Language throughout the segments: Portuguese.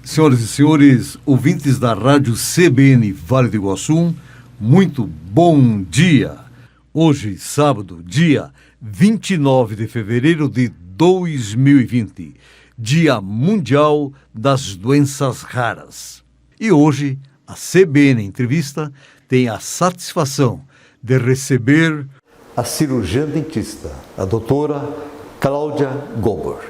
Senhoras e senhores, ouvintes da Rádio CBN Vale do Iguaçu, muito bom dia! Hoje, sábado, dia 29 de fevereiro de 2020, Dia Mundial das Doenças Raras. E hoje, a CBN Entrevista tem a satisfação de receber a cirurgiã dentista, a doutora Cláudia Gobor.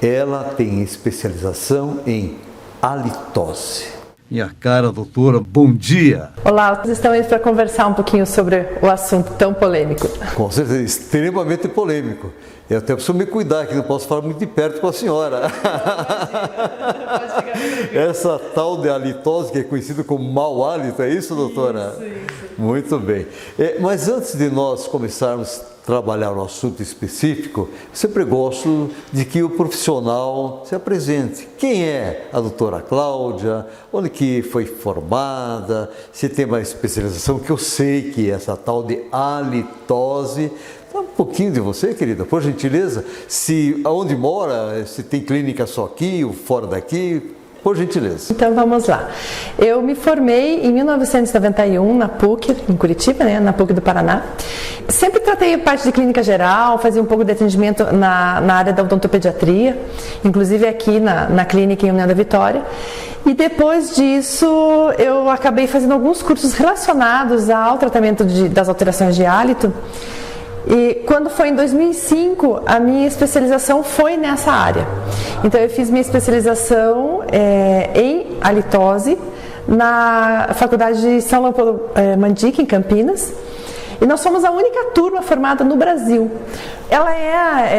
Ela tem especialização em halitose. Minha cara, doutora, bom dia. Olá, vocês estão aí para conversar um pouquinho sobre o assunto tão polêmico. Com certeza, extremamente polêmico. Eu até preciso me cuidar, que não posso falar muito de perto com a senhora. Essa tal de halitose, que é conhecida como mau hálito, é isso, doutora? Isso. Muito bem. Mas antes de nós começarmos a trabalhar um assunto específico, sempre gosto de que o profissional se apresente. Quem é a doutora Cláudia? Onde que foi formada? Se tem uma especialização, que eu sei que é essa tal de halitose. Fala um pouquinho de você, querida, por gentileza. Aonde mora, se tem clínica só aqui ou fora daqui, por gentileza. Então vamos lá. Eu me formei em 1991 na PUC, em Curitiba, na PUC do Paraná. Sempre tratei parte de clínica geral, fazia um pouco de atendimento na área da odontopediatria, inclusive aqui na clínica em União da Vitória. E depois disso, eu acabei fazendo alguns cursos relacionados ao tratamento das alterações de hálito. E quando foi em 2005, a minha especialização foi nessa área. Então eu fiz minha especialização em halitose na Faculdade de São Leopoldo Mandique, em Campinas. E nós somos a única turma formada no Brasil. Ela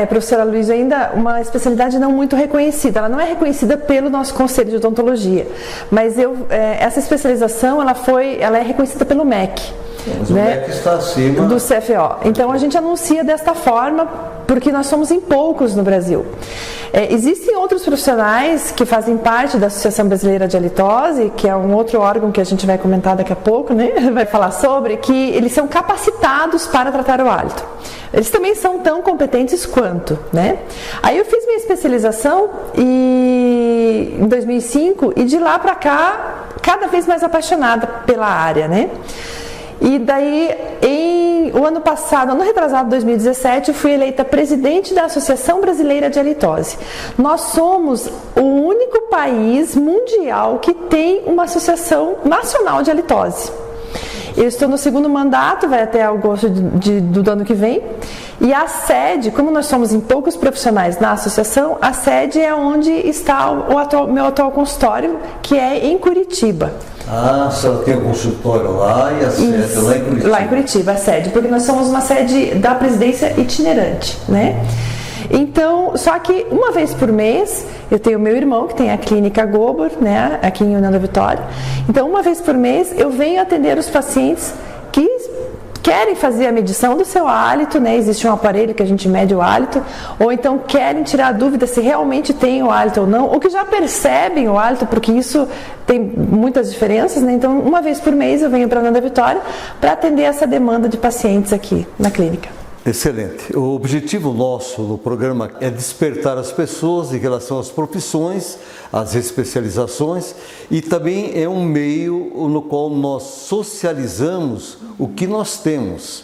professora Luiz, ainda uma especialidade não muito reconhecida. Ela não é reconhecida pelo nosso Conselho de Odontologia. Mas essa especialização ela é reconhecida pelo MEC. Mas o MEC está acima do CFO. Então a gente anuncia desta forma porque nós somos em poucos no Brasil. Existem outros profissionais que fazem parte da Associação Brasileira de Halitose, que é um outro órgão que a gente vai comentar daqui a pouco, vai falar sobre, que eles são capacitados para tratar o hálito. Eles também são tão competentes quanto, Aí eu fiz minha especialização em 2005 e de lá para cá, cada vez mais apaixonada pela área, E daí, o ano passado, ano retrasado, 2017, eu fui eleita presidente da Associação Brasileira de Halitose. Nós somos o único país mundial que tem uma associação nacional de halitose. Eu estou no segundo mandato, vai até agosto do ano que vem. E a sede, como nós somos em poucos profissionais na associação, a sede é onde está meu atual consultório, que é em Curitiba. Ah, a senhora tem um consultório lá e a sede é lá em Curitiba? Lá em Curitiba, a sede, porque nós somos uma sede da presidência itinerante, Então, só que uma vez por mês, eu tenho meu irmão, que tem a clínica Gobor, aqui em União da Vitória. Então, uma vez por mês, eu venho atender os pacientes que querem fazer a medição do seu hálito, existe um aparelho que a gente mede o hálito, ou então querem tirar a dúvida se realmente tem o hálito ou não, ou que já percebem o hálito, porque isso tem muitas diferenças, Então, uma vez por mês eu venho para a União da Vitória para atender essa demanda de pacientes aqui na clínica. Excelente. O objetivo nosso no programa é despertar as pessoas em relação às profissões, às especializações, e também é um meio no qual nós socializamos o que nós temos.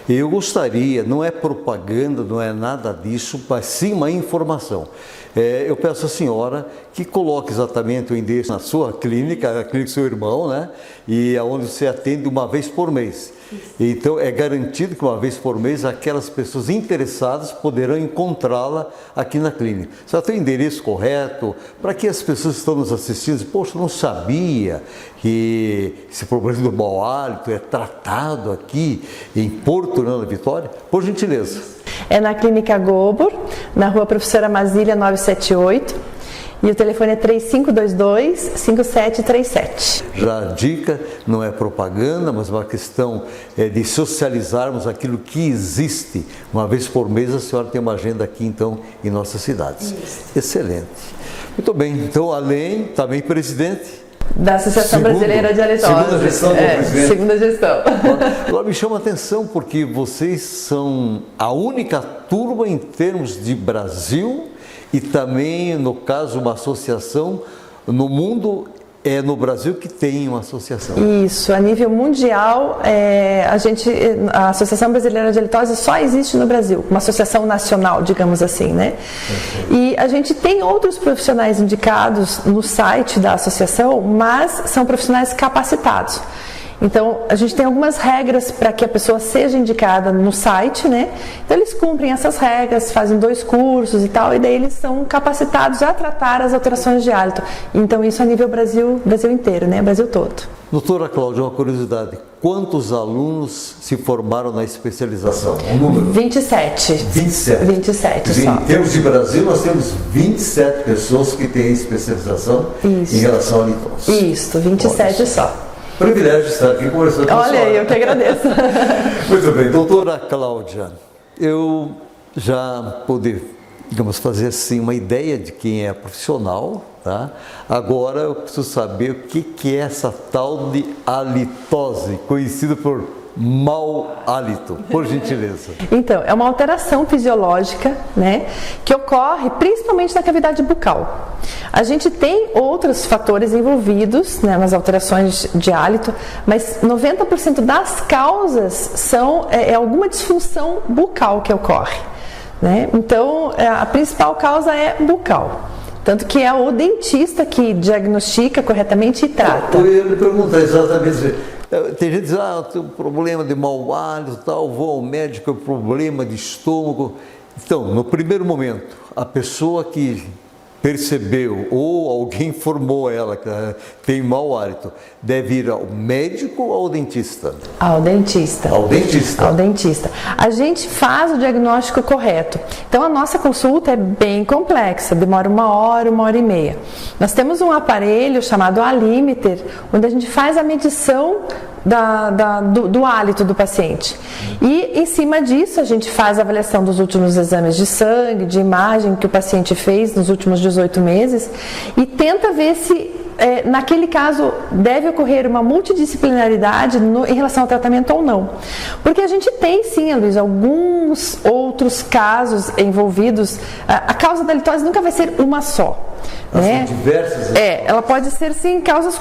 Eu gostaria, não é propaganda, não é nada disso, mas sim uma informação. Eu peço à senhora que coloque exatamente o endereço na sua clínica, a clínica do seu irmão, e aonde você atende uma vez por mês. Então é garantido que uma vez por mês aquelas pessoas interessadas poderão encontrá-la aqui na clínica. Só tem o endereço correto para que as pessoas que estão nos assistindo, poxa, não sabia que esse problema do mau hálito é tratado aqui em Porto, União da Vitória? Por gentileza. É na clínica Gobor, na rua Professora Masília 978. E o telefone é 3522-5737. Já a dica não é propaganda, mas uma questão de socializarmos aquilo que existe. Uma vez por mês a senhora tem uma agenda aqui, então, em nossas cidades. Isso. Excelente. Muito bem. Então, além, também presidente da Associação Brasileira de Halitose. Segunda gestão do presidente. Segunda gestão. Agora me chama a atenção porque vocês são a única turma em termos de Brasil e também, no caso, uma associação no mundo, é no Brasil que tem uma associação. Isso, a nível mundial, a Associação Brasileira de Halitose só existe no Brasil, uma associação nacional, digamos assim, né? E a gente tem outros profissionais indicados no site da associação, mas são profissionais capacitados. Então, a gente tem algumas regras para que a pessoa seja indicada no site, né? Então, eles cumprem essas regras, fazem 2 cursos e tal, e daí eles são capacitados a tratar as alterações de hálito. Então, isso a nível Brasil inteiro, né? Brasil todo. Doutora Cláudia, uma curiosidade, quantos alunos se formaram na especialização? Um número? 27. 27. 27 só. Em termos de Brasil, nós temos 27 pessoas que têm especialização em relação à halitose. Isso, 27 só. Privilégio estar aqui conversando com a senhora. Olha, eu que agradeço. Muito bem, doutora Cláudia, eu já pude, digamos, fazer assim uma ideia de quem é profissional, tá? Agora eu preciso saber o que é essa tal de halitose, conhecida por mau hálito, por gentileza. Então, é uma alteração fisiológica, né, que ocorre principalmente na cavidade bucal. A gente tem outros fatores envolvidos, né, nas alterações de hálito, mas 90% das causas são alguma disfunção bucal que ocorre, né? Então, a principal causa é bucal. Tanto que é o dentista que diagnostica corretamente e trata. Eu ia lhe perguntar exatamente. Tem gente que diz, eu tenho um problema de mau hálito, tal, vou ao médico, problema de estômago. Então, no primeiro momento, a pessoa que percebeu ou alguém informou ela que tem mau hálito, deve ir ao médico ou ao dentista? Ao dentista. Ao dentista. Ao dentista. A gente faz o diagnóstico correto. Então, a nossa consulta é bem complexa, demora 1 hora, 1h30. Nós temos um aparelho chamado Alimiter, onde a gente faz a medição do hálito do paciente. E em cima disso a gente faz a avaliação dos últimos exames de sangue, de imagem que o paciente fez nos últimos 18 meses e tenta ver se naquele caso deve ocorrer uma multidisciplinaridade em relação ao tratamento ou não. Porque a gente tem sim, Luiz, alguns outros casos envolvidos. A causa da halitose nunca vai ser uma só. Né? São diversas. Ela pode ser sim causas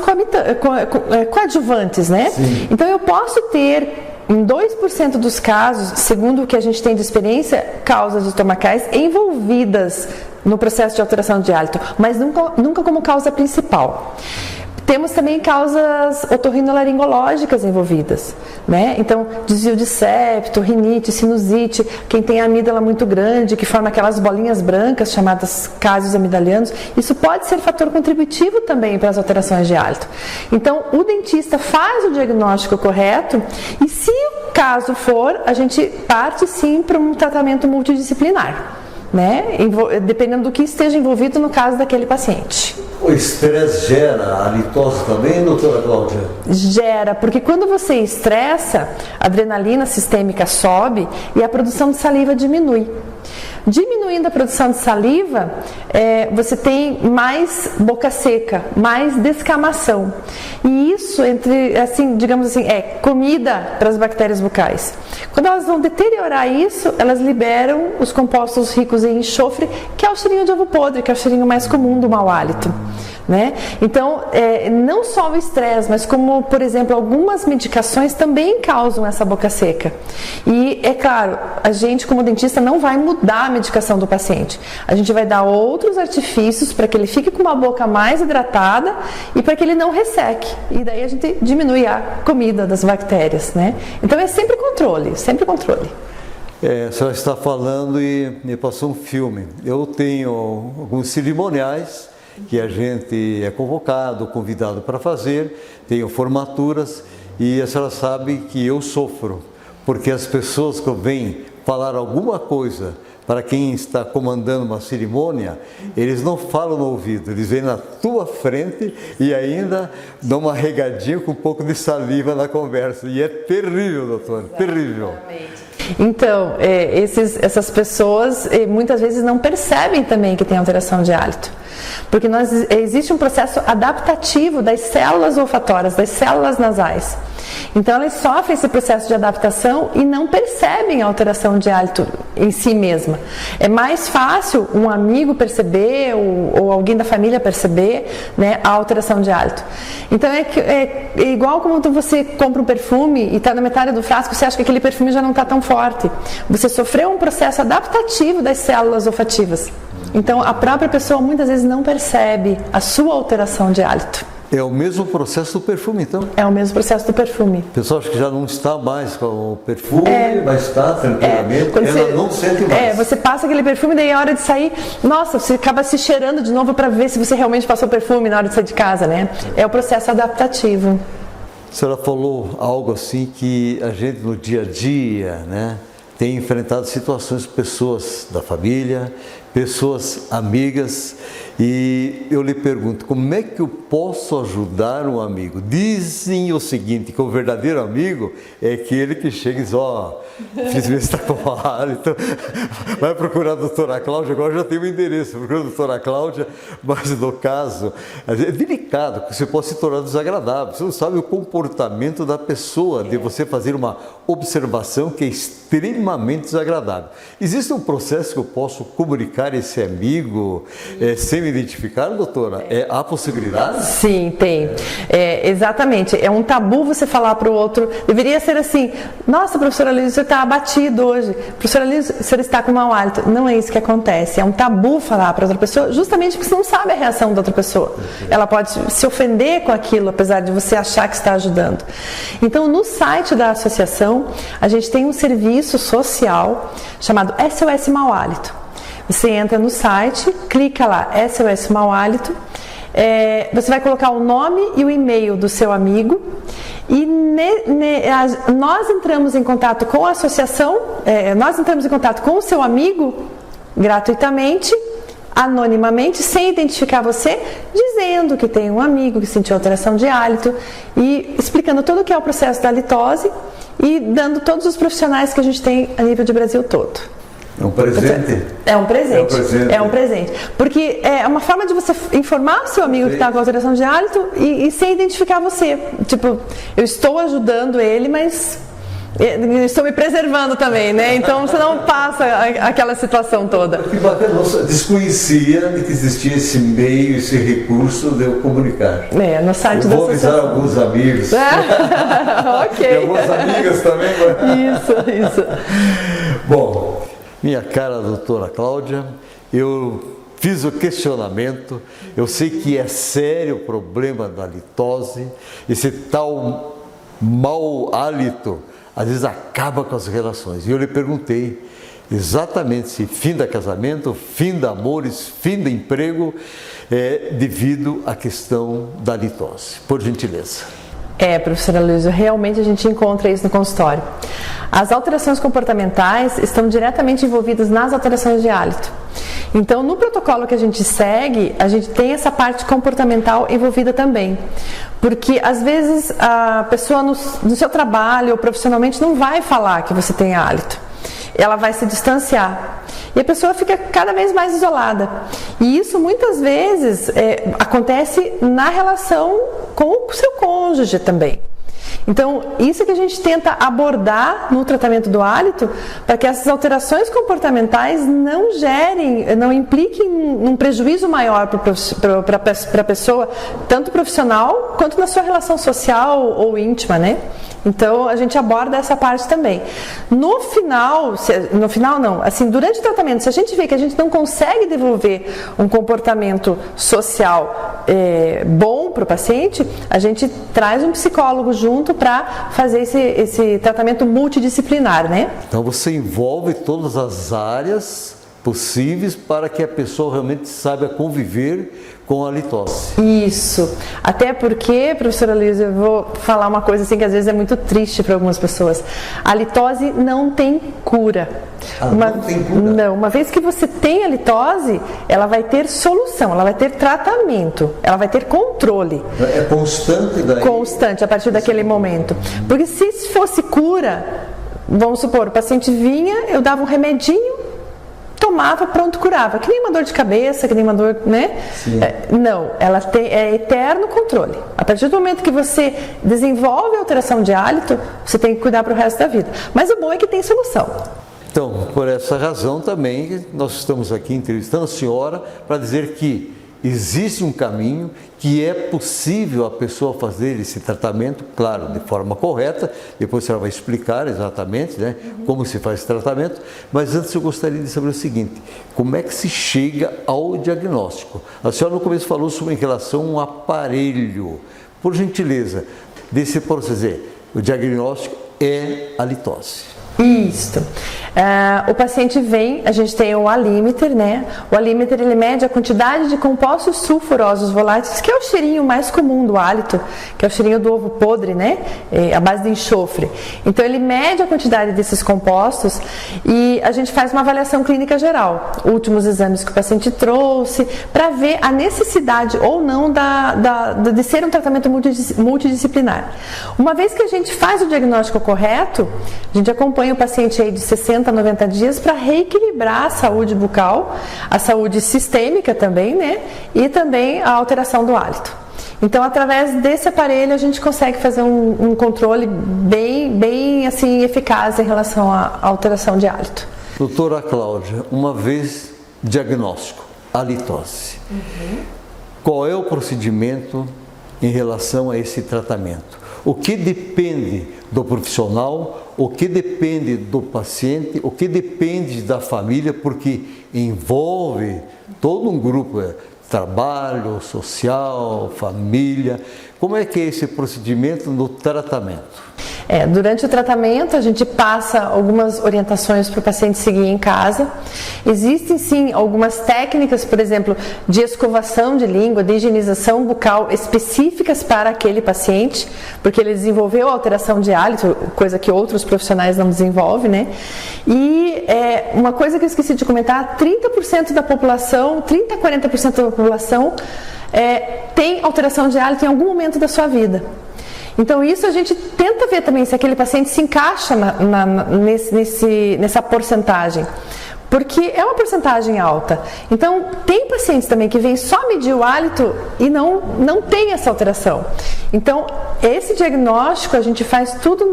coadjuvantes, né? Sim. Então eu posso ter em 2% dos casos, segundo o que a gente tem de experiência, causas estomacais envolvidas no processo de alteração de hálito, mas nunca como causa principal. Temos também causas otorrinolaringológicas envolvidas, né? Então, desvio de septo, rinite, sinusite, quem tem a amígdala muito grande, que forma aquelas bolinhas brancas chamadas cásios amidalianos, isso pode ser fator contributivo também para as alterações de hálito. Então, o dentista faz o diagnóstico correto e, se o caso for, a gente parte sim para um tratamento multidisciplinar, né? Dependendo do que esteja envolvido no caso daquele paciente. O estresse gera halitose também, doutora Cláudia? Gera, porque quando você estressa, a adrenalina sistêmica sobe e a produção de saliva diminui. Diminuindo a produção de saliva, você tem mais boca seca, mais descamação. E isso, digamos assim, é comida para as bactérias bucais. Quando elas vão deteriorar isso, elas liberam os compostos ricos em enxofre, que é o cheirinho de ovo podre, que é o cheirinho mais comum do mau hálito. Né? Então, não só o estresse, mas como, por exemplo, algumas medicações também causam essa boca seca. E, é claro, a gente como dentista não vai mudar a medicação do paciente. A gente vai dar outros artifícios para que ele fique com uma boca mais hidratada e para que ele não resseque. E daí a gente diminui a comida das bactérias, né? Então, é sempre controle, sempre controle. A senhora está falando e me passou um filme. Eu tenho alguns cerimoniais que a gente é convocado, convidado para fazer, tenho formaturas e a senhora sabe que eu sofro, porque as pessoas que vêm falar alguma coisa para quem está comandando uma cerimônia, eles não falam no ouvido, eles vêm na tua frente e ainda dão uma regadinha com um pouco de saliva na conversa, e é terrível, doutor, terrível. Então, essas pessoas muitas vezes não percebem também que tem alteração de hálito. Porque existe um processo adaptativo das células olfatórias, das células nasais. Então elas sofrem esse processo de adaptação e não percebem a alteração de hálito em si mesma. É mais fácil um amigo perceber ou alguém da família perceber, né, a alteração de hálito. Então é igual como você compra um perfume e está na metade do frasco, você acha que aquele perfume já não está tão forte. Você sofreu um processo adaptativo das células olfativas. Então a própria pessoa muitas vezes não percebe a sua alteração de hálito. É o mesmo processo do perfume, então? É o mesmo processo do perfume. O pessoal acha que já não está mais com o perfume, mas está tranquilamente, não sente mais. Você passa aquele perfume, daí a hora de sair, nossa, você acaba se cheirando de novo para ver se você realmente passou perfume na hora de sair de casa, né? É o processo adaptativo. A senhora falou algo assim que a gente no dia a dia, né, tem enfrentado situações, pessoas da família, pessoas amigas, e eu lhe pergunto, como é que eu posso ajudar um amigo? Dizem o seguinte, que o verdadeiro amigo é aquele que chega e diz, fiz ver se está com hálito, vai procurar a doutora Cláudia, agora já tem o endereço, procura a doutora Cláudia, mas no caso, é delicado, porque você pode se tornar desagradável, você não sabe o comportamento da pessoa, de você fazer uma observação que é extremamente desagradável. Existe um processo que eu posso comunicar esse amigo sem me identificar, doutora? Há possibilidade? Sim, tem. Exatamente. É um tabu você falar para o outro. Deveria ser assim, nossa, professora Lígia, você está abatido hoje. Professora Lígia, você está com mau hálito. Não é isso que acontece. É um tabu falar para outra pessoa, justamente porque você não sabe a reação da outra pessoa. Ela pode se ofender com aquilo, apesar de você achar que está ajudando. Então, no site da associação, a gente tem um serviço social chamado SOS Mau Hálito. Você entra no site, clica lá, SOS Mau Hálito, você vai colocar o nome e o e-mail do seu amigo e nós entramos em contato com a associação, nós entramos em contato com o seu amigo gratuitamente, anonimamente, sem identificar você, dizendo que tem um amigo que sentiu alteração de hálito e explicando todo o que é o processo da halitose e dando todos os profissionais que a gente tem a nível de Brasil todo. É um presente? É um presente. É um presente. Porque é uma forma de você informar o seu amigo que está com alteração de hálito e sem identificar você. Tipo, eu estou ajudando ele, mas estou me preservando também, né? Então você não passa aquela situação toda. Que bacana, eu desconhecia que existia esse meio, esse recurso de eu comunicar. No site da associação. Vou avisar alguns amigos. Ok. E algumas amigas também. Isso. Bom, minha cara doutora Cláudia, eu fiz o questionamento, eu sei que é sério o problema da halitose, esse tal mau hálito às vezes acaba com as relações. E eu lhe perguntei exatamente se fim de casamento, fim de amores, fim de emprego é devido à questão da halitose. Por gentileza. Professora Lígia, realmente a gente encontra isso no consultório. As alterações comportamentais estão diretamente envolvidas nas alterações de hálito. Então, no protocolo que a gente segue, a gente tem essa parte comportamental envolvida também. Porque, às vezes, a pessoa no seu trabalho ou profissionalmente não vai falar que você tem hálito. Ela vai se distanciar. E a pessoa fica cada vez mais isolada. E isso, muitas vezes, acontece na relação com o seu cônjuge também. Então, isso que a gente tenta abordar no tratamento do hálito, para que essas alterações comportamentais não impliquem um prejuízo maior para a pessoa, tanto profissional quanto na sua relação social ou íntima, né? Então, a gente aborda essa parte também. No final não, assim, durante o tratamento, se a gente vê que a gente não consegue devolver um comportamento social bom para o paciente, a gente traz um psicólogo junto para fazer esse tratamento multidisciplinar, né? Então, você envolve todas as áreas possíveis para que a pessoa realmente saiba conviver com a halitose. Isso. Até porque, professora Lígia, eu vou falar uma coisa assim que às vezes é muito triste para algumas pessoas. A halitose não tem cura. Não tem cura? Não. Uma vez que você tem a halitose, ela vai ter solução, ela vai ter tratamento, ela vai ter controle. É constante daí? Constante, a partir daquele momento. Porque se fosse cura, Vamos supor, o paciente vinha, eu dava um remedinho, tomava, pronto, curava. Que nem uma dor de cabeça, que nem uma dor, né? Não, ela é eterno controle. A partir do momento que você desenvolve a alteração de hálito, você tem que cuidar para o resto da vida. Mas o bom é que tem solução. Então, por essa razão também, nós estamos aqui entrevistando a senhora para dizer que existe um caminho, que é possível a pessoa fazer esse tratamento, claro, de forma correta. Depois ela vai explicar exatamente, né, como se faz esse tratamento. Mas antes eu gostaria de saber o seguinte: como é que se chega ao diagnóstico? A senhora no começo falou sobre em relação a um aparelho. Por gentileza, desse processo, o diagnóstico é a litose. Isso. O paciente vem, a gente tem o alímeter, né? O alímeter, ele mede a quantidade de compostos sulfurosos voláteis, que é o cheirinho mais comum do hálito, que é o cheirinho do ovo podre, né? A base de enxofre. Então, ele mede a quantidade desses compostos e a gente faz uma avaliação clínica geral, últimos exames que o paciente trouxe, para ver a necessidade ou não de ser um tratamento multidisciplinar. Uma vez que a gente faz o diagnóstico correto, a gente acompanha o paciente aí de 60 a 90 dias para reequilibrar a saúde bucal, a saúde sistêmica também, né? E também a alteração do hálito. Então, através desse aparelho, a gente consegue fazer um controle bem assim, eficaz em relação à alteração de hálito. Doutora Cláudia, uma vez diagnóstico, a litose. Qual é o procedimento em relação a esse tratamento? O que depende do profissional, o que depende do paciente, o que depende da família, porque envolve todo um grupo, trabalho, social, família. Como é que é esse procedimento no tratamento? Durante o tratamento, a gente passa algumas orientações para o paciente seguir em casa. Existem, sim, algumas técnicas, por exemplo, de escovação de língua, de higienização bucal específicas para aquele paciente, porque ele desenvolveu alteração de hálito, coisa que outros profissionais não desenvolvem, né? E uma coisa que eu esqueci de comentar, 30% da população, 30 a 40% da população tem alteração de hálito em algum momento da sua vida. Então, isso a gente tenta ver também se aquele paciente se encaixa nessa porcentagem, porque é uma porcentagem alta. Então, tem pacientes também que vêm só medir o hálito e não tem essa alteração. Então, esse diagnóstico a gente faz tudo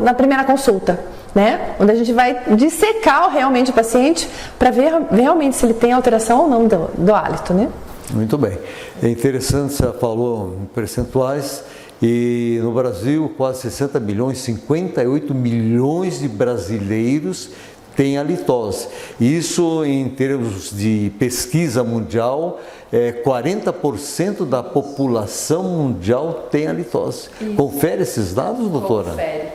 na primeira consulta, né? Onde a gente vai dissecar realmente o paciente para ver realmente se ele tem alteração ou não do hálito, né? Muito bem. É interessante, você falou em percentuais, e no Brasil quase 60 milhões, 58 milhões de brasileiros têm a litose. Isso em termos de pesquisa mundial, 40% da população mundial tem a litose. Isso. Confere esses dados, doutora? Confere.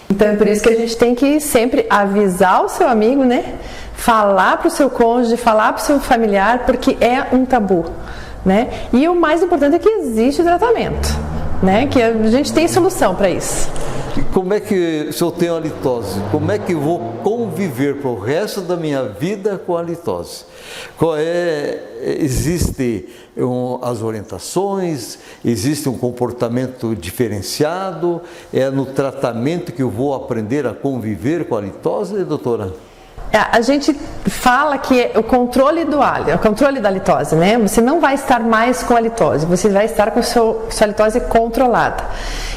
Então é por isso que a gente tem que sempre avisar o seu amigo, né? Falar para o seu cônjuge, falar para o seu familiar, porque é um tabu, né? E o mais importante é que existe tratamento, né? Que a gente tem solução para isso. E como é que, se eu tenho a litose, como é que eu vou conviver para o resto da minha vida com a litose? Existem as orientações, existe um comportamento diferenciado, é no tratamento que eu vou aprender a conviver com a litose, doutora? A gente fala que é o controle do hálito, o controle da litose, né? Você não vai estar mais com a litose, você vai estar com sua litose controlada.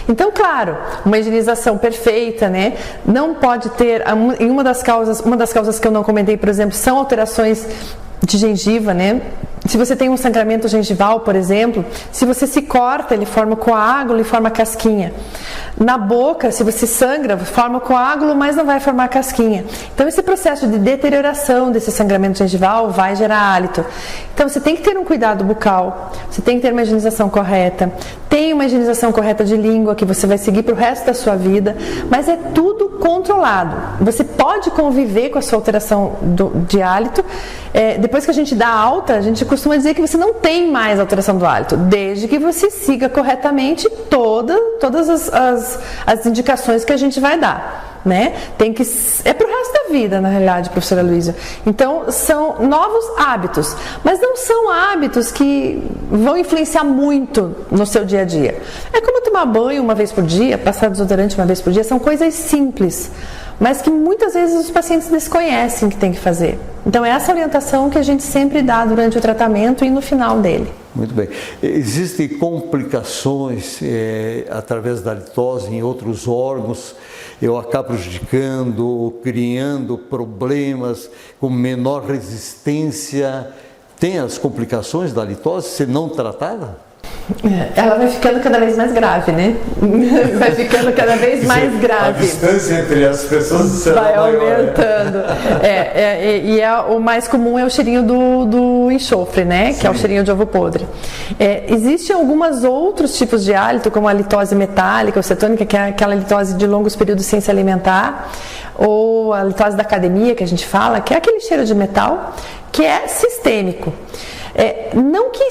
Então, claro, uma higienização perfeita, né? Não pode ter, em uma das causas que eu não comentei, por exemplo, são alterações de gengiva, né? Se você tem um sangramento gengival, por exemplo, se você se corta, ele forma coágulo e forma casquinha. Na boca, se você sangra, forma coágulo, mas não vai formar casquinha. Então, esse processo de deterioração desse sangramento gengival vai gerar hálito. Então, você tem que ter um cuidado bucal, você tem que ter uma higienização correta, tem uma higienização correta de língua que você vai seguir para o resto da sua vida, mas é tudo controlado. Você pode conviver com a sua alteração de hálito. Depois que a gente dá alta, a gente costuma dizer que você não tem mais alteração do hálito, desde que você siga corretamente todas as indicações que a gente vai dar. né? É pro resto da vida, na realidade, professora Luísa. Então, são novos hábitos, mas não são hábitos que vão influenciar muito no seu dia a dia. É como tomar banho uma vez por dia, passar desodorante uma vez por dia, são coisas simples, mas que muitas vezes os pacientes desconhecem que tem que fazer. Então, é essa orientação que a gente sempre dá durante o tratamento e no final dele. Muito bem. Existem complicações através da litose em outros órgãos, eu acabo prejudicando, criando problemas com menor resistência. Tem as complicações da litose se não tratada? Ela vai ficando cada vez mais grave, né? Vai ficando cada vez mais grave. A distância entre as pessoas vai aumentando. O mais comum é o cheirinho do enxofre, né? Sim. Que é o cheirinho de ovo podre. Existem alguns outros tipos de hálito, como a litose metálica ou cetônica, que é aquela litose de longos períodos sem se alimentar, ou a litose da academia, que a gente fala, que é aquele cheiro de metal, que é sistêmico. Não que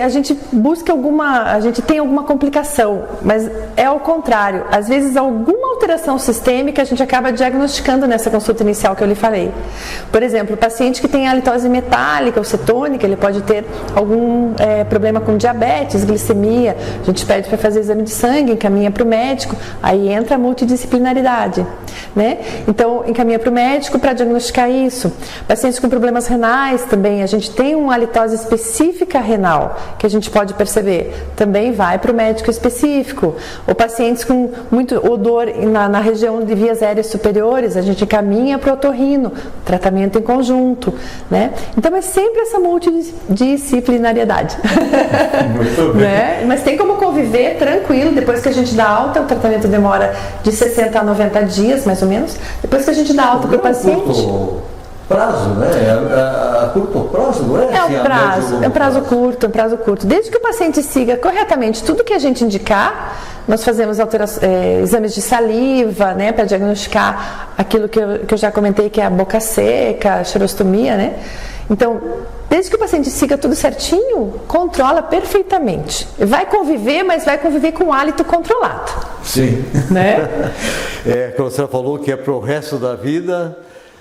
a gente busque a gente tem alguma complicação, mas é ao contrário. Às vezes, alguma alteração sistêmica a gente acaba diagnosticando nessa consulta inicial que eu lhe falei. Por exemplo, o paciente que tem halitose metálica ou cetônica, ele pode ter algum problema com diabetes, glicemia. A gente pede para fazer exame de sangue, encaminha para o médico, aí entra a multidisciplinaridade, né? Então, encaminha para o médico para diagnosticar isso. Pacientes com problemas renais também, a gente tem uma halitose específica renal, que a gente pode perceber, também vai para o médico específico. Ou pacientes com muito odor na região de vias aéreas superiores, a gente encaminha para o otorrino, tratamento em conjunto, né? Então é sempre essa multidisciplinariedade. Muito bem. Né? Mas tem como conviver tranquilo, depois que a gente dá alta, o tratamento demora de 60 a 90 dias, mais ou menos, depois que a gente dá alta para o paciente. Prazo, né? A curto prazo, não é? É um prazo curto. Desde que o paciente siga corretamente tudo que a gente indicar, nós fazemos exames de saliva, né? Para diagnosticar aquilo que eu já comentei, que é a boca seca, a xerostomia, né? Então, desde que o paciente siga tudo certinho, controla perfeitamente. Vai conviver, mas vai conviver com um hálito controlado. Sim. Né? Como você falou que é para o resto da vida.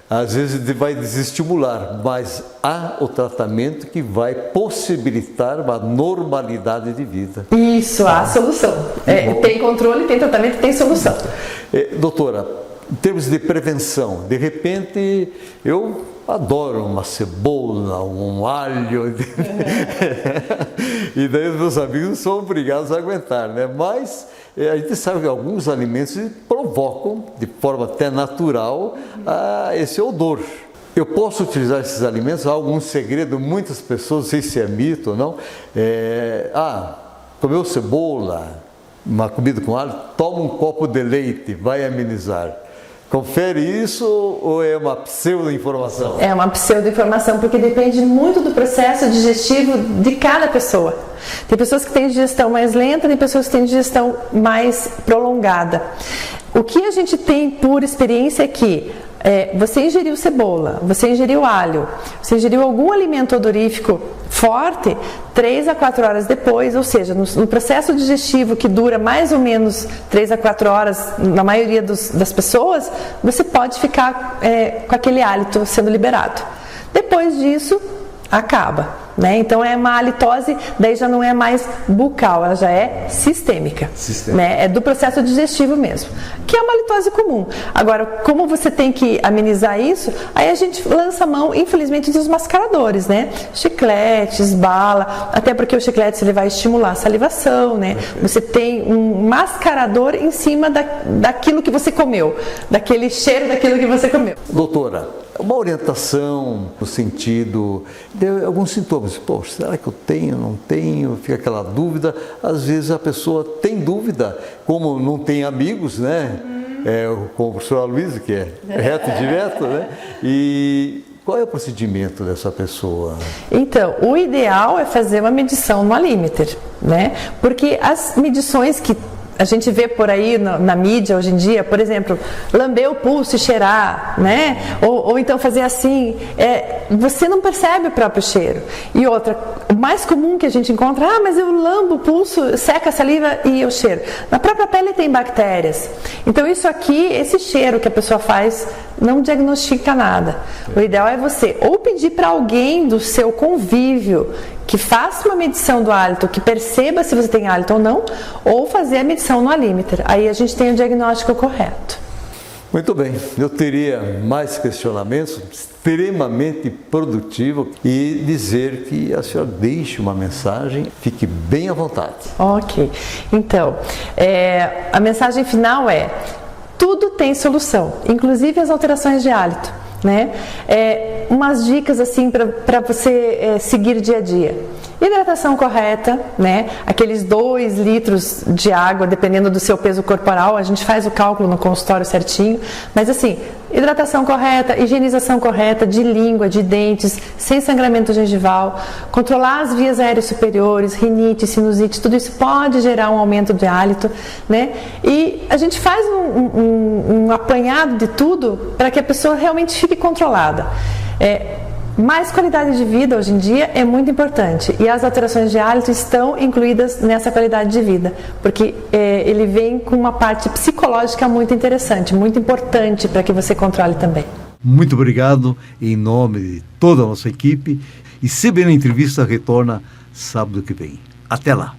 Às vezes vai desestimular, mas há o tratamento que vai possibilitar uma normalidade de vida. Isso, há solução. Tem controle, tem tratamento, tem solução. Doutora, em termos de prevenção, de repente eu adoro uma cebola, um alho, e daí os meus amigos são obrigados a aguentar, né? Mas a gente sabe que alguns alimentos provocam, de forma até natural, esse odor. Eu posso utilizar esses alimentos? Há algum segredo? Muitas pessoas, não sei se é mito ou não, comeu cebola, uma comida com alho, toma um copo de leite, vai amenizar. Confere isso ou é uma pseudo-informação? É uma pseudo-informação, porque depende muito do processo digestivo de cada pessoa. Tem pessoas que têm digestão mais lenta, tem pessoas que têm digestão mais prolongada. O que a gente tem por experiência é que você ingeriu cebola, você ingeriu alho, você ingeriu algum alimento odorífico forte, 3 a 4 horas depois, ou seja, no processo digestivo que dura mais ou menos 3 a 4 horas na maioria das pessoas, você pode ficar com aquele hálito sendo liberado. Depois disso, acaba. Né? Então é uma halitose, daí já não é mais bucal, ela já é sistêmica. Né? É do processo digestivo mesmo, que é uma halitose comum. Agora, como você tem que amenizar isso, aí a gente lança a mão, infelizmente, dos mascaradores, né? Chicletes, bala, até porque o chiclete ele vai estimular a salivação, né? Você tem um mascarador em cima daquilo que você comeu, daquele cheiro daquilo que você comeu. Doutora, uma orientação no sentido de alguns sintomas. Poxa, será que eu tenho, não tenho? Fica aquela dúvida. Às vezes a pessoa tem dúvida, como não tem amigos, né? Com a professora Luísa, que é reto e direto, né? E qual é o procedimento dessa pessoa? Então, o ideal é fazer uma medição no alímeter, né? Porque as medições que a gente vê por aí na mídia hoje em dia, por exemplo, lamber o pulso e cheirar, né? Ou então fazer assim, você não percebe o próprio cheiro. E outra, o mais comum que a gente encontra, mas eu lambo o pulso, seca a saliva e eu cheiro. Na própria pele tem bactérias. Então isso aqui, esse cheiro que a pessoa faz, não diagnostica nada. O ideal é você ou pedir para alguém do seu convívio que faça uma medição do hálito, que perceba se você tem hálito ou não, ou fazer a medição no alímetro. Aí a gente tem o diagnóstico correto. Muito bem, eu teria mais questionamentos, extremamente produtivo, e dizer que a senhora deixe uma mensagem, fique bem à vontade. Ok, então, a mensagem final é: tudo tem solução, inclusive as alterações de hálito, né? Umas dicas assim para você seguir dia a dia. Hidratação correta, né? Aqueles 2 litros de água, dependendo do seu peso corporal, a gente faz o cálculo no consultório certinho, mas assim, hidratação correta, higienização correta de língua, de dentes, sem sangramento gengival, controlar as vias aéreas superiores, rinite, sinusite, tudo isso pode gerar um aumento de hálito, né? E a gente faz um apanhado de tudo para que a pessoa realmente fique controlada. Mais qualidade de vida hoje em dia é muito importante, e as alterações de hálito estão incluídas nessa qualidade de vida, porque ele vem com uma parte psicológica muito interessante, muito importante para que você controle também. Muito obrigado em nome de toda a nossa equipe, e CBN Entrevista retorna sábado que vem. Até lá!